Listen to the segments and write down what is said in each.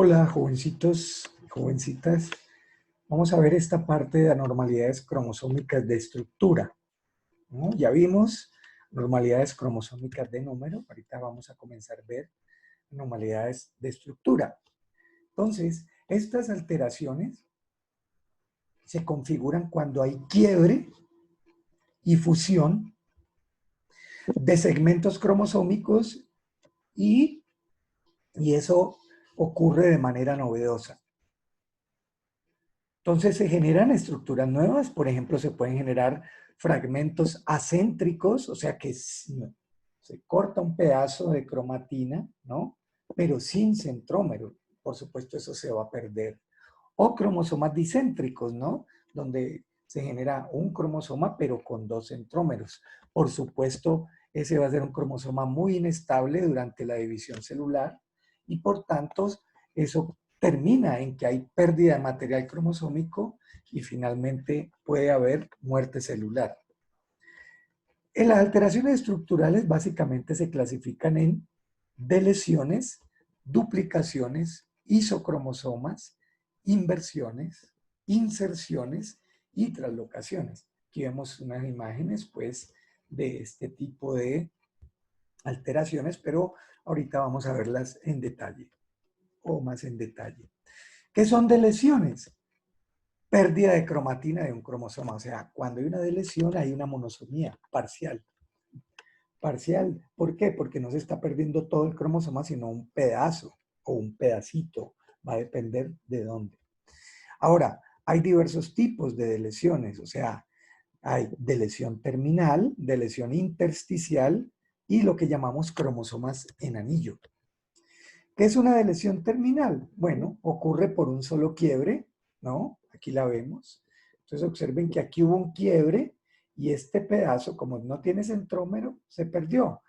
Hola, jovencitos y jovencitas. Vamos a ver esta parte de anormalidades cromosómicas de estructura, ¿no? Ya vimos anormalidades cromosómicas de número. Ahorita vamos a comenzar a ver anormalidades de estructura. Entonces, estas alteraciones se configuran cuando hay quiebre y fusión de segmentos cromosómicos y eso ocurre de manera novedosa. Entonces se generan estructuras nuevas, por ejemplo, se pueden generar fragmentos acéntricos, o sea que se corta un pedazo de cromatina, ¿no? Pero sin centrómero. Por supuesto, eso se va a perder. O cromosomas dicéntricos, ¿no? Donde se genera un cromosoma, pero con dos centrómeros. Por supuesto, ese va a ser un cromosoma muy inestable durante la división celular y por tanto, eso termina en que hay pérdida de material cromosómico y finalmente puede haber muerte celular. En las alteraciones estructurales básicamente se clasifican en deleciones, duplicaciones, isocromosomas, inversiones, inserciones y translocaciones. Aquí vemos unas imágenes pues de este tipo de alteraciones, pero ahorita vamos a verlas en detalle o más en detalle. ¿Qué son deleciones? Pérdida de cromatina de un cromosoma. O sea, cuando hay una delesión hay una monosomía parcial. Parcial, ¿por qué? Porque no se está perdiendo todo el cromosoma, sino un pedazo o un pedacito. Va a depender de dónde. Ahora, hay diversos tipos de deleciones. O sea, hay delesión terminal, delesión intersticial y lo que llamamos cromosomas en anillo. ¿Qué es una delesión terminal? Bueno, ocurre por un solo quiebre, ¿no? Aquí la vemos. Entonces observen que aquí hubo un quiebre y este pedazo, como no tiene centrómero, se perdió.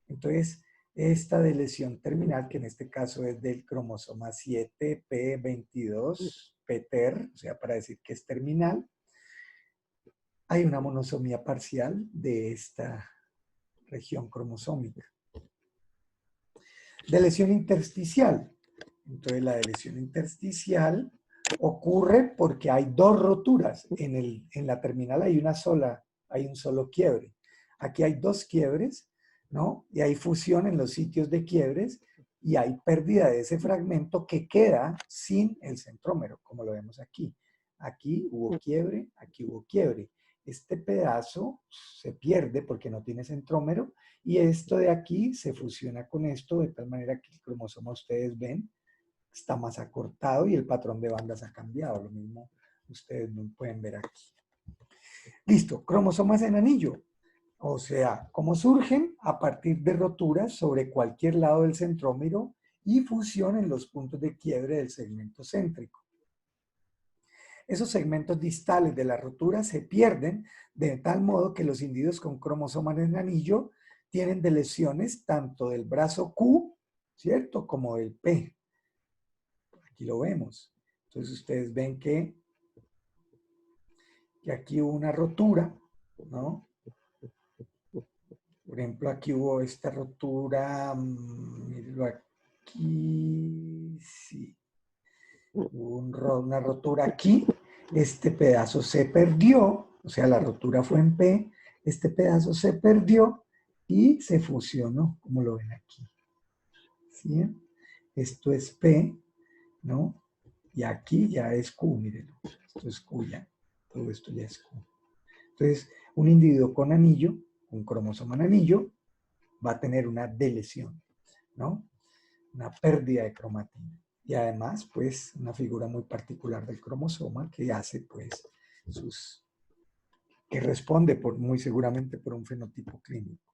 Entonces, esta delesión terminal, que en este caso es del cromosoma 7p22, PTER, o sea, para decir que es terminal, hay una monosomía parcial de esta región cromosómica. Delesión intersticial. Entonces la delesión intersticial ocurre porque hay dos roturas. En la terminal hay una sola, hay un solo quiebre. Aquí hay dos quiebres, ¿no? Y hay fusión en los sitios de quiebres y hay pérdida de ese fragmento que queda sin el centrómero, como lo vemos aquí. Aquí hubo quiebre, aquí hubo quiebre. Este pedazo se pierde porque no tiene centrómero y esto de aquí se fusiona con esto de tal manera que el cromosoma, ustedes ven, está más acortado y el patrón de bandas ha cambiado. Lo mismo ustedes no pueden ver aquí. Listo, cromosomas en anillo. O sea, ¿cómo surgen? A partir de roturas sobre cualquier lado del centrómero y fusión en los puntos de quiebre del segmento céntrico. Esos segmentos distales de la rotura se pierden de tal modo que los individuos con cromosomas en anillo tienen deleciones tanto del brazo Q, ¿cierto? Como del P. Aquí lo vemos. Entonces ustedes ven que aquí hubo una rotura, ¿no? Por ejemplo, aquí hubo esta rotura, mírenlo aquí, sí. Hubo una rotura aquí, este pedazo se perdió, o sea, la rotura fue en P, este pedazo se perdió y se fusionó, como lo ven aquí. ¿Sí? Esto es P, ¿no? Y aquí ya es Q, mírenlo. Esto es Q ya. Todo esto ya es Q. Entonces, un individuo con anillo, un cromosoma en anillo, va a tener una delesión, ¿no? Una pérdida de cromatina. Y además, pues, una figura muy particular del cromosoma que hace, pues, que responde muy seguramente por un fenotipo clínico.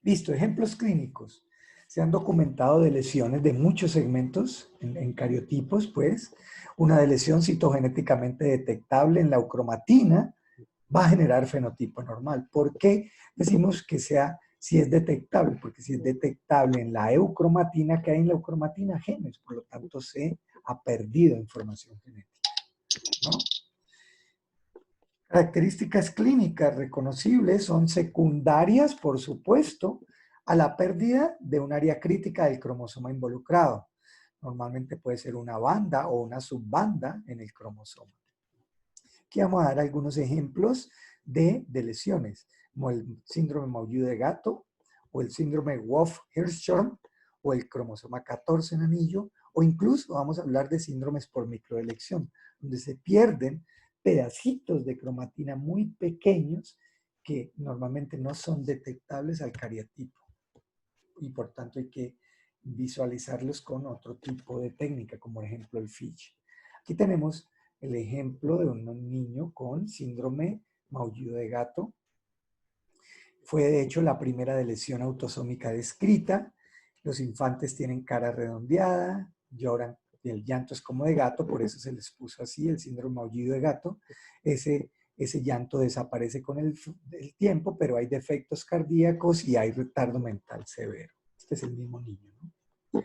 Listo, ejemplos clínicos. Se han documentado de lesiones de muchos segmentos en cariotipos, pues. Una lesión citogenéticamente detectable en la eucromatina va a generar fenotipo normal. ¿Por qué decimos que sea si es detectable? Porque si es detectable en la eucromatina, que hay en la eucromatina genes, por lo tanto se ha perdido información genética, ¿no? Características clínicas reconocibles son secundarias, por supuesto, a la pérdida de un área crítica del cromosoma involucrado. Normalmente puede ser una banda o una subbanda en el cromosoma. Aquí vamos a dar algunos ejemplos de lesiones, como el síndrome Maullido de gato, o el síndrome Wolff-Hirschhorn, o el cromosoma 14 en anillo, o incluso vamos a hablar de síndromes por microdelección, donde se pierden pedacitos de cromatina muy pequeños que normalmente no son detectables al cariotipo. Y por tanto hay que visualizarlos con otro tipo de técnica, como por ejemplo el FISH. Aquí tenemos el ejemplo de un niño con síndrome Maullido de gato. Fue de hecho la primera de lesión autosómica descrita. Los infantes tienen cara redondeada, lloran, y el llanto es como de gato, por eso se les puso así, el síndrome Maullido de gato. Ese llanto desaparece con el tiempo, pero hay defectos cardíacos y hay retardo mental severo. Este es el mismo niño, ¿no?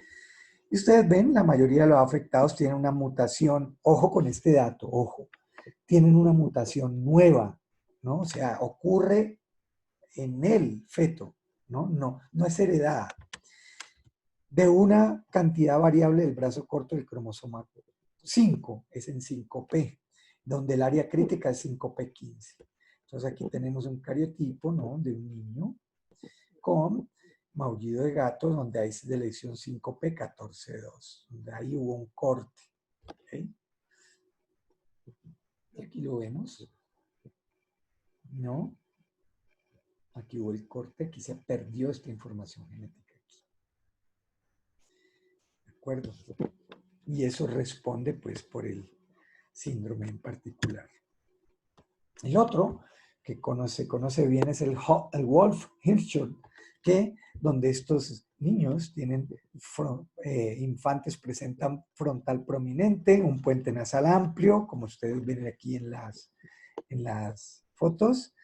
Y ustedes ven, la mayoría de los afectados tienen una mutación, ojo con este dato, ojo, tienen una mutación nueva, ¿no? O sea, ocurre en el feto, ¿no? No es heredada, de una cantidad variable del brazo corto del cromosoma 5, es en 5P, donde el área crítica es 5P15. Entonces aquí tenemos un cariotipo, ¿no? De un niño con Maullido de gato, donde hay de lesión 5P14.2, donde ahí hubo un corte. ¿Okay? Aquí lo vemos, ¿no? Aquí hubo el corte, aquí se perdió esta información genética. ¿De acuerdo? Y eso responde, pues, por el síndrome en particular. El otro que se conoce bien es el Wolff-Hirschhorn, que donde estos niños tienen infantes presentan frontal prominente, un puente nasal amplio, como ustedes ven aquí en las fotos,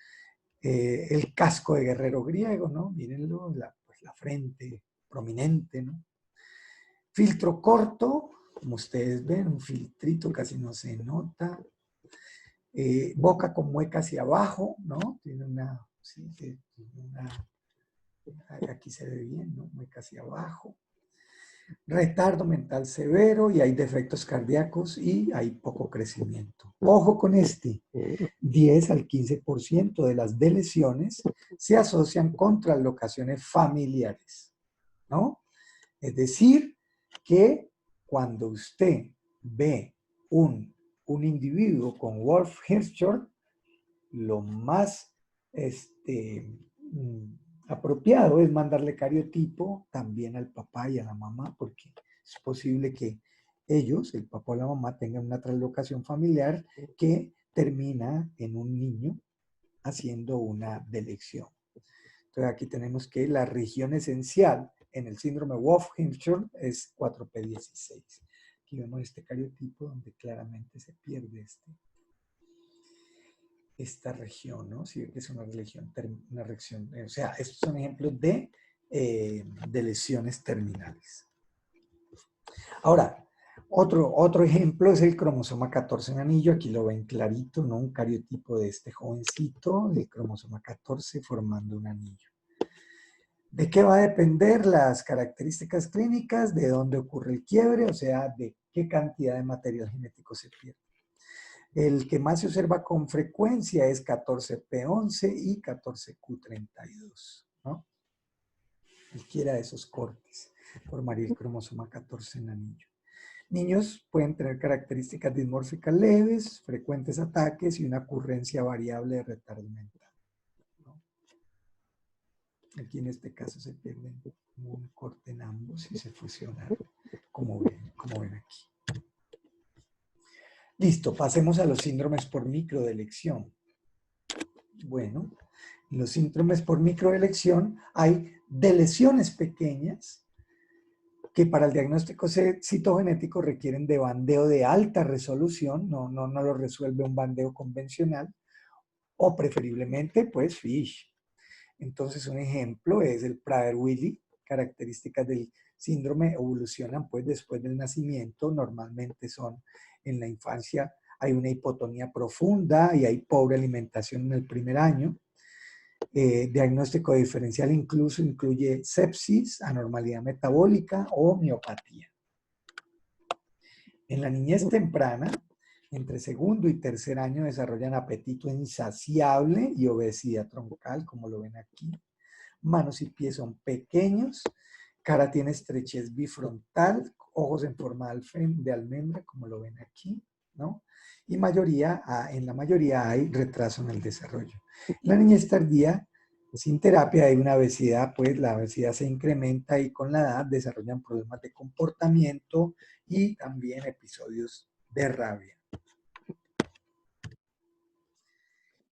el casco de guerrero griego, ¿no? Mírenlo, pues la frente prominente, ¿no? Filtro corto, como ustedes ven, un filtrito casi no se nota. Boca con mueca hacia abajo, ¿no? Tiene aquí se ve bien, ¿no? Mueca hacia abajo. Retardo mental severo y hay defectos cardíacos y hay poco crecimiento. Ojo con este, 10 al 15% de las lesiones se asocian con translocaciones familiares, ¿no? Es decir, que cuando usted ve un individuo con Wolff-Hirschhorn, lo más apropiado es mandarle cariotipo también al papá y a la mamá, porque es posible que ellos, el papá o la mamá, tengan una translocación familiar que termina en un niño haciendo una delección. Entonces aquí tenemos que la región esencial en el síndrome Wolff-Hirschhorn es 4P16. Aquí vemos este cariotipo donde claramente se pierde esta región, ¿no? Si ve que es una región, o sea, estos son ejemplos de lesiones terminales. Ahora, otro ejemplo es el cromosoma 14 en anillo. Aquí lo ven clarito, ¿no? Un cariotipo de este jovencito, del cromosoma 14, formando un anillo. ¿De qué va a depender las características clínicas? De dónde ocurre el quiebre, o sea, de qué cantidad de material genético se pierde. El que más se observa con frecuencia es 14P11 y 14Q32, ¿no? Cualquiera de esos cortes formaría el cromosoma 14 en anillo. Niños pueden tener características dismórficas leves, frecuentes ataques y una ocurrencia variable de retardo mental, ¿no? Aquí en este caso se pierde un corte en ambos y se fusionan, como ven aquí. Listo, pasemos a los síndromes por microdelección. Bueno, en los síndromes por microdelección hay deleciones pequeñas que para el diagnóstico citogenético requieren de bandeo de alta resolución, no lo resuelve un bandeo convencional, o preferiblemente, pues, FISH. Entonces, un ejemplo es el Prader-Willi. Características del síndrome evolucionan, pues, después del nacimiento. Normalmente son en la infancia, hay una hipotonía profunda y hay pobre alimentación en el primer año. Diagnóstico diferencial incluso incluye sepsis, anormalidad metabólica o miopatía. En la niñez temprana, entre segundo y tercer año, desarrollan apetito insaciable y obesidad troncal, como lo ven aquí. Manos y pies son pequeños, cara tiene estrechez bifrontal, ojos en forma de almendra, como lo ven aquí, ¿no? Y en la mayoría hay retraso en el desarrollo. La niñez tardía, sin terapia hay una obesidad, pues la obesidad se incrementa y con la edad desarrollan problemas de comportamiento y también episodios de rabia.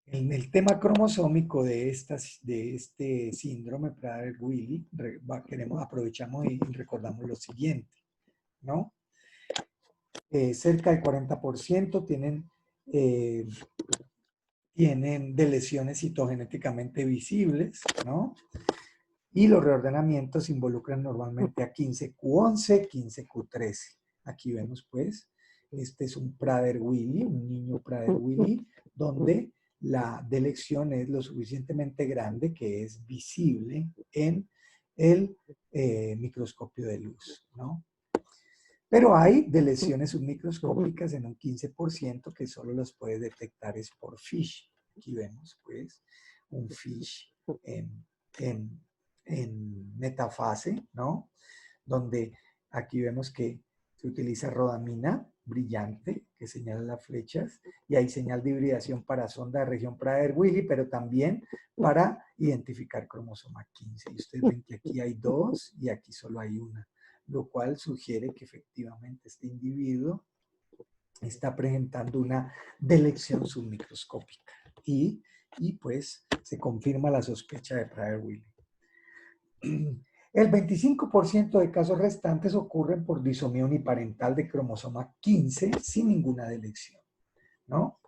En el tema cromosómico de este síndrome Prader-Willi, aprovechamos y recordamos lo siguiente, ¿no? Cerca del 40% tienen de lesiones citogenéticamente visibles, ¿no? Y los reordenamientos involucran normalmente a 15q11, 15q13. Aquí vemos, pues, este es un Prader-Willi, un niño Prader-Willi, donde la delección es lo suficientemente grande que es visible en el microscopio de luz, ¿no? Pero hay deleciones submicroscópicas en un 15% que solo los puede detectar es por FISH. Aquí vemos, pues, un FISH en metafase, ¿no? Donde aquí vemos que se utiliza rodamina brillante que señala las flechas y hay señal de hibridación para sonda de región Prader-Willi, pero también para identificar cromosoma 15. Y ustedes ven que aquí hay dos y aquí solo hay una, lo cual sugiere que efectivamente este individuo está presentando una delección submicroscópica y pues se confirma la sospecha de Prader-Willi. El 25% de casos restantes ocurren por disomía uniparental de cromosoma 15 sin ninguna delección, ¿no?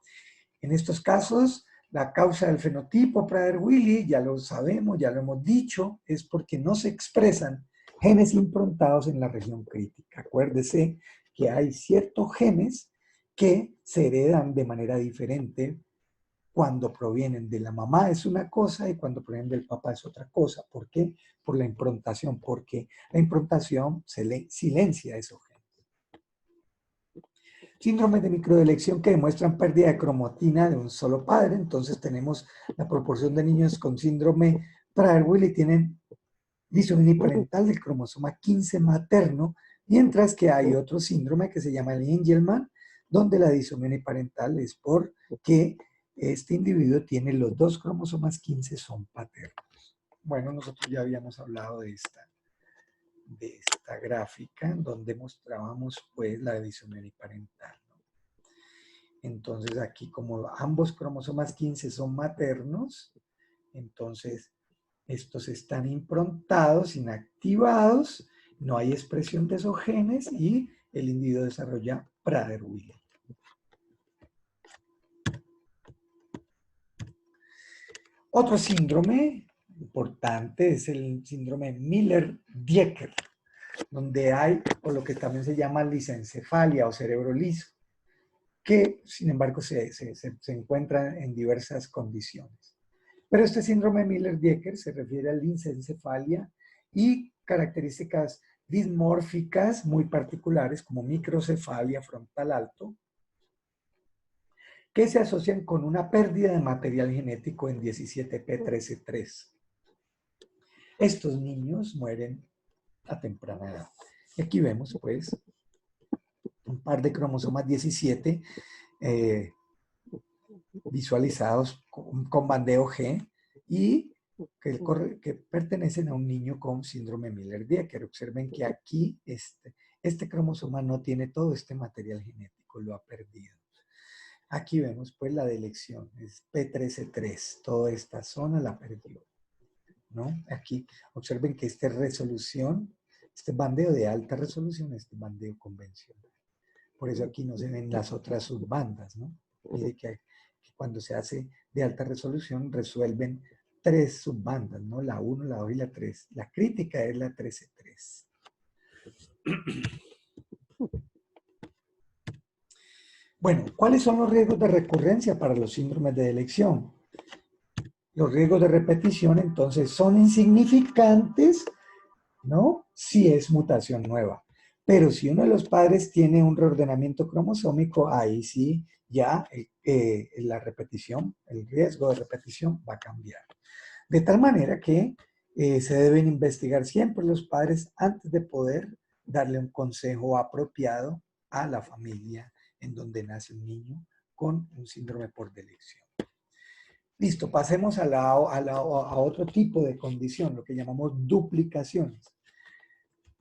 En estos casos, la causa del fenotipo Prader-Willi, ya lo sabemos, ya lo hemos dicho, es porque no se expresan genes improntados en la región crítica. Acuérdese que hay ciertos genes que se heredan de manera diferente cuando provienen de la mamá es una cosa y cuando provienen del papá es otra cosa. ¿Por qué? Por la improntación, porque la improntación silencia esos genes. Síndromes de microdelección que demuestran pérdida de cromatina de un solo padre. Entonces tenemos la proporción de niños con síndrome Prader-Willi tienen disomía uniparental del cromosoma 15 materno, mientras que hay otro síndrome que se llama el Angelman, donde la disomía uniparental es porque este individuo tiene los dos cromosomas 15 son paternos. Bueno, nosotros ya habíamos hablado de esta gráfica donde mostrábamos pues la disomía uniparental, ¿no? Entonces aquí como ambos cromosomas 15 son maternos, entonces estos están improntados, inactivados, no hay expresión de esos genes y el individuo desarrolla Prader-Willi. Otro síndrome importante es el síndrome Miller-Dieker, donde hay, o lo que también se llama lisencefalia o cerebro liso, que sin embargo se encuentra en diversas condiciones. Pero este síndrome Miller-Dieker se refiere a lisencefalia y características dismórficas muy particulares como microcefalia frontal alto, que se asocian con una pérdida de material genético en 17p13.3. Estos niños mueren a temprana edad. Y aquí vemos, pues, un par de cromosomas 17 visualizados con bandeo G y que pertenecen a un niño con síndrome Miller-Dieker. Observen que aquí este cromosoma no tiene todo este material genético, lo ha perdido. Aquí vemos pues la delección, es P13.3, toda esta zona la perdió, ¿no? Aquí observen que esta resolución, este bandeo de alta resolución, este bandeo convencional. Por eso aquí no se ven las otras subbandas, ¿no? Mire que cuando se hace de alta resolución resuelven 3 subbandas, ¿no? La 1, la 2 y la 3. La crítica es la 13.3. Bueno, ¿cuáles son los riesgos de recurrencia para los síndromes de elección? Los riesgos de repetición, entonces, son insignificantes, ¿no? Si es mutación nueva. Pero si uno de los padres tiene un reordenamiento cromosómico, ahí sí ya la repetición, el riesgo de repetición va a cambiar. De tal manera que se deben investigar siempre los padres antes de poder darle un consejo apropiado a la familia en donde nace un niño con un síndrome por deleción. Listo, pasemos a otro tipo de condición, lo que llamamos duplicaciones.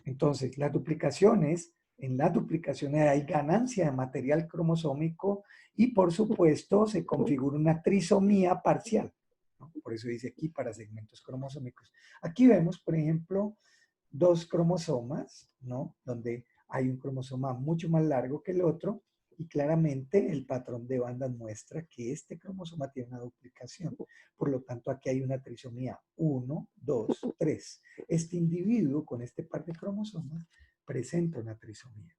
Entonces, las duplicaciones, en las duplicaciones hay ganancia de material cromosómico y por supuesto se configura una trisomía parcial, ¿no? Por eso dice aquí para segmentos cromosómicos. Aquí vemos, por ejemplo, dos cromosomas, ¿no? Donde hay un cromosoma mucho más largo que el otro y claramente el patrón de bandas muestra que este cromosoma tiene una duplicación. Por lo tanto, aquí hay una trisomía 1, 2, 3. Este individuo con este par de cromosomas presenta una trisomía.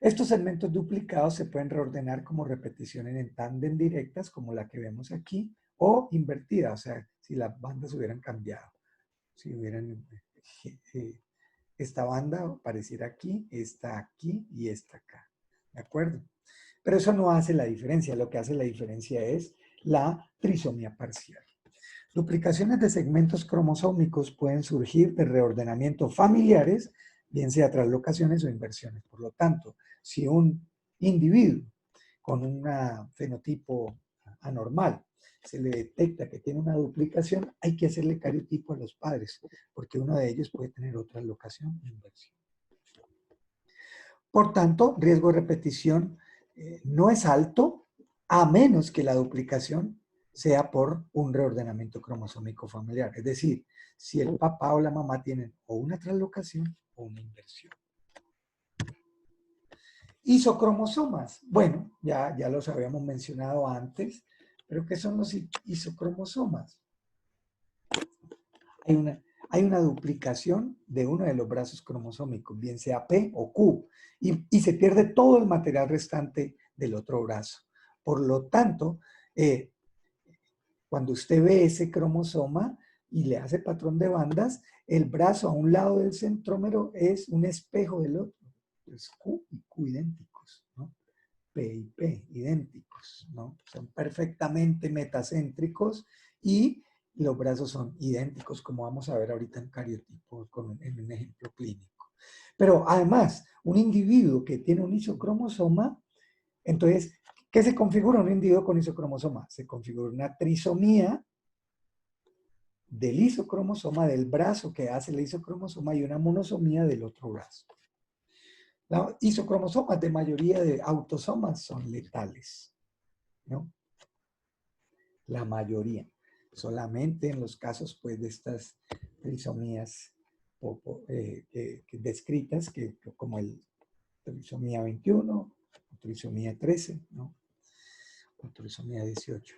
Estos segmentos duplicados se pueden reordenar como repeticiones en tándem directas, como la que vemos aquí, o invertidas, o sea, si las bandas hubieran cambiado. Si hubieran, esta banda apareciera aquí, esta aquí y esta acá. ¿De acuerdo? Pero eso no hace la diferencia. Lo que hace la diferencia es la trisomía parcial. Duplicaciones de segmentos cromosómicos pueden surgir de reordenamientos familiares, bien sea translocaciones o inversiones. Por lo tanto, si un individuo con un fenotipo anormal se le detecta que tiene una duplicación, hay que hacerle cariotipo a los padres, porque uno de ellos puede tener otra locación o inversión. Por tanto, riesgo de repetición no es alto, a menos que la duplicación sea por un reordenamiento cromosómico familiar. Es decir, si el papá o la mamá tienen o una translocación o una inversión. Isocromosomas. Bueno, ya los habíamos mencionado antes, pero ¿qué son los isocromosomas? Hay una duplicación de uno de los brazos cromosómicos, bien sea P o Q, y se pierde todo el material restante del otro brazo. Por lo tanto, cuando usted ve ese cromosoma y le hace patrón de bandas, el brazo a un lado del centrómero es un espejo del otro. Es Q y Q idénticos, ¿no? P y P idénticos, ¿no? Son perfectamente metacéntricos y los brazos son idénticos, como vamos a ver ahorita en cariotipo, en un ejemplo clínico. Pero además, un individuo que tiene un isocromosoma, entonces, ¿qué se configura un individuo con isocromosoma? Se configura una trisomía del isocromosoma, del brazo que hace el isocromosoma, y una monosomía del otro brazo. Los isocromosomas de mayoría de autosomas son letales, ¿no? La mayoría. Solamente en los casos, pues, de estas trisomías descritas, como el trisomía 21, trisomía 13, ¿no? O trisomía 18.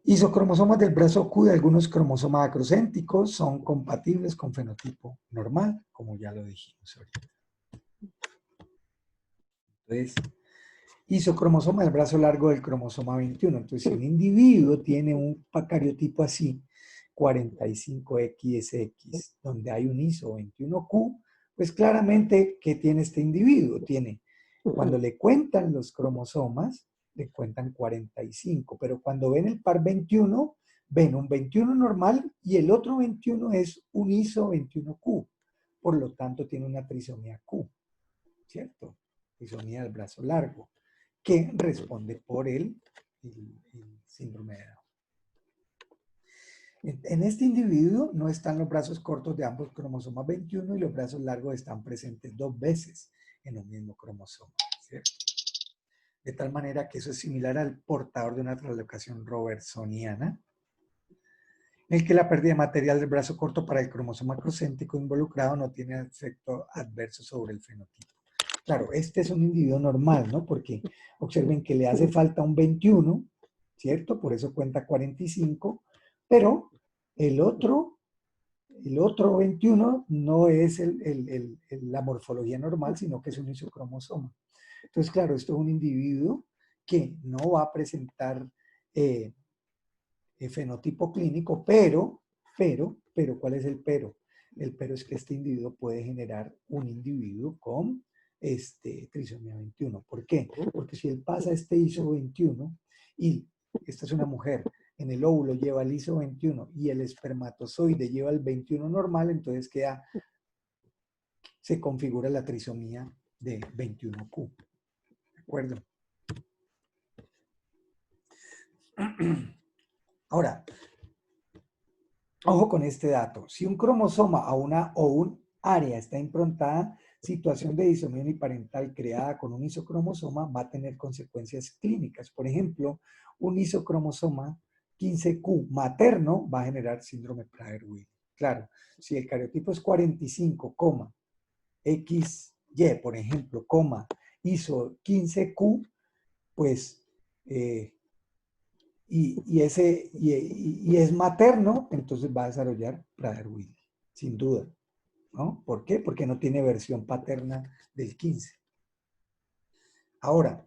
Isocromosomas del brazo Q de algunos cromosomas acrocéntricos son compatibles con fenotipo normal, como ya lo dijimos ahorita. Entonces, isocromosoma del brazo largo del cromosoma 21. Entonces, si un individuo tiene un cariotipo así, 45XX, donde hay un iso 21Q, pues claramente, ¿qué tiene este individuo? Tiene, cuando le cuentan los cromosomas, le cuentan 45, pero cuando ven el par 21, ven un 21 normal y el otro 21 es un iso 21Q. Por lo tanto, tiene una trisomía Q, ¿cierto? Trisomía del brazo largo, que responde por el síndrome de Down. En este individuo no están los brazos cortos de ambos cromosomas 21 y los brazos largos están presentes 2 veces en un mismo cromosoma, ¿cierto? De tal manera que eso es similar al portador de una translocación robertsoniana, en el que la pérdida de material del brazo corto para el cromosoma acrocéntrico involucrado no tiene efecto adverso sobre el fenotipo. Claro, este es un individuo normal, ¿no? Porque observen que le hace falta un 21, ¿cierto? Por eso cuenta 45, pero el otro 21 no es la morfología normal, sino que es un isocromosoma. Entonces, claro, esto es un individuo que no va a presentar fenotipo clínico, pero, ¿cuál es el pero? pero es que este individuo puede generar un individuo con trisomía 21. ¿Por qué? Porque si él pasa este ISO 21 y esta es una mujer, en el óvulo lleva el ISO 21 y el espermatozoide lleva el 21 normal, entonces se configura la trisomía de 21Q. ¿De acuerdo? Ahora, ojo con este dato. Si un cromosoma o un área está improntada, situación de disomía uniparental creada con un isocromosoma va a tener consecuencias clínicas. Por ejemplo, un isocromosoma 15Q materno va a generar síndrome Prader-Willi. Claro, si el cariotipo es 45, XY, por ejemplo, iso 15Q, pues y es materno, entonces va a desarrollar Prader-Willi, sin duda, ¿no? ¿Por qué? Porque no tiene versión paterna del 15. Ahora,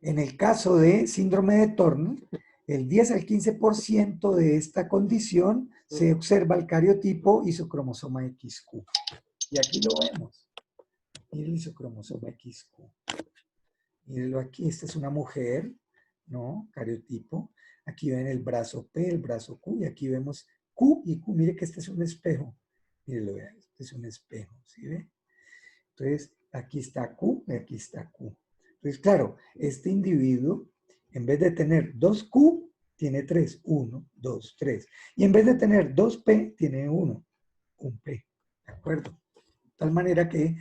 en el caso de síndrome de Turner, el 10 al 15% de esta condición se observa el cariotipo isocromosoma XQ. Y aquí lo vemos. Miren el isocromosoma XQ. Mírenlo aquí, esta es una mujer, ¿no? Cariotipo. Aquí ven el brazo P, el brazo Q, y aquí vemos Q y Q. Mire que este es un espejo. Mírenlo, vean, este es un espejo, ¿sí ve? Entonces, aquí está Q y aquí está Q. Entonces, claro, este individuo, en vez de tener 2Q, tiene 3. 1, 2, 3. Y en vez de tener 2P, tiene 1. Un P. ¿De acuerdo? De tal manera que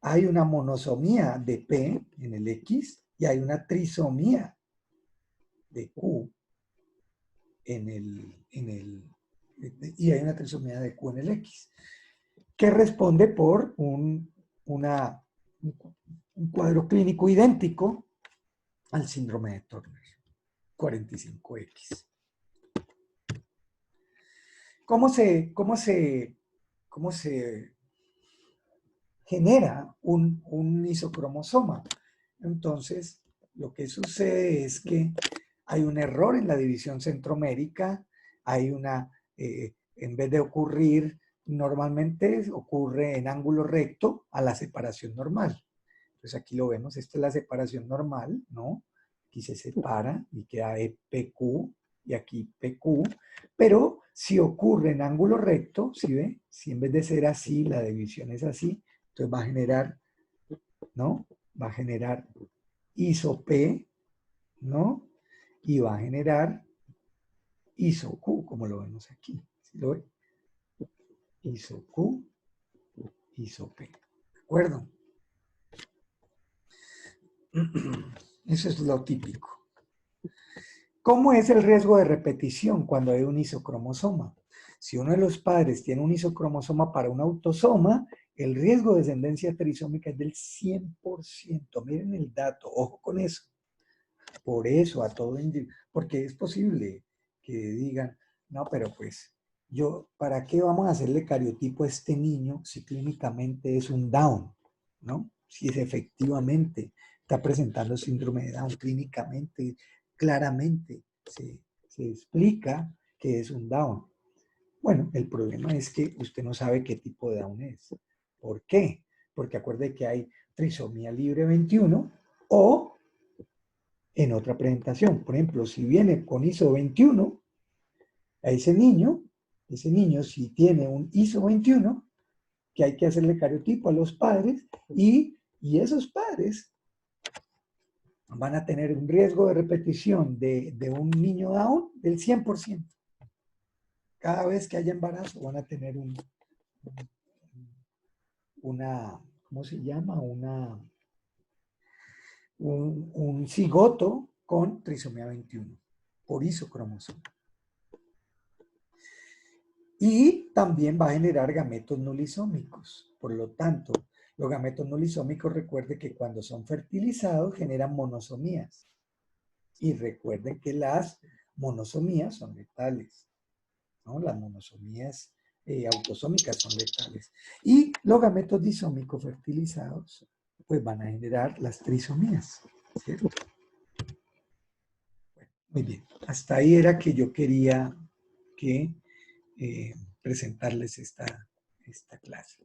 hay una monosomía de P en el X y hay una trisomía de Q y hay una trisomía de Q en el X, que responde por un cuadro clínico idéntico al síndrome de Turner, 45X. ¿Cómo se genera un isocromosoma? Entonces, lo que sucede es que hay un error en la división centromérica, en vez de ocurrir, normalmente ocurre en ángulo recto a la separación normal. Entonces aquí lo vemos, esta es la separación normal, ¿no? Aquí se separa y queda PQ y aquí PQ, pero si ocurre en ángulo recto, ¿sí ve? Si en vez de ser así, la división es así, entonces va a generar, ¿no? Va a generar iso-P, ¿no? Y va a generar iso-Q, como lo vemos aquí. ¿Sí lo ve? Iso-Q, iso-P. ¿De acuerdo? Eso es lo típico. ¿Cómo es el riesgo de repetición cuando hay un isocromosoma? Si uno de los padres tiene un isocromosoma para un autosoma, el riesgo de descendencia trisómica es del 100%. Miren el dato, ojo con eso. Por eso a todo individuo, porque es posible que digan, no, pero pues ¿para qué vamos a hacerle cariotipo a este niño si clínicamente es un Down? ¿No? Si es efectivamente está presentando síndrome de Down clínicamente, claramente se explica que es un Down. Bueno, el problema es que usted no sabe qué tipo de Down es. ¿Por qué? Porque acuerde que hay trisomía libre 21 o en otra presentación. Por ejemplo, si viene con ISO 21, a ese niño si tiene un ISO 21, que hay que hacerle cariotipo a los padres y esos padres van a tener un riesgo de repetición de un niño Down del 100%. Cada vez que haya embarazo van a tener ¿cómo se llama? Un cigoto con trisomía 21 por isocromosoma. Y también va a generar gametos nulisómicos. Por lo tanto, los gametos nulisómicos, recuerden que cuando son fertilizados generan monosomías. Y recuerden que las monosomías son letales, ¿no? Las monosomías autosómicas son letales. Y los gametos disómicos fertilizados, pues van a generar las trisomías, ¿cierto? Bueno, muy bien. Hasta ahí era que yo quería que presentarles esta clase.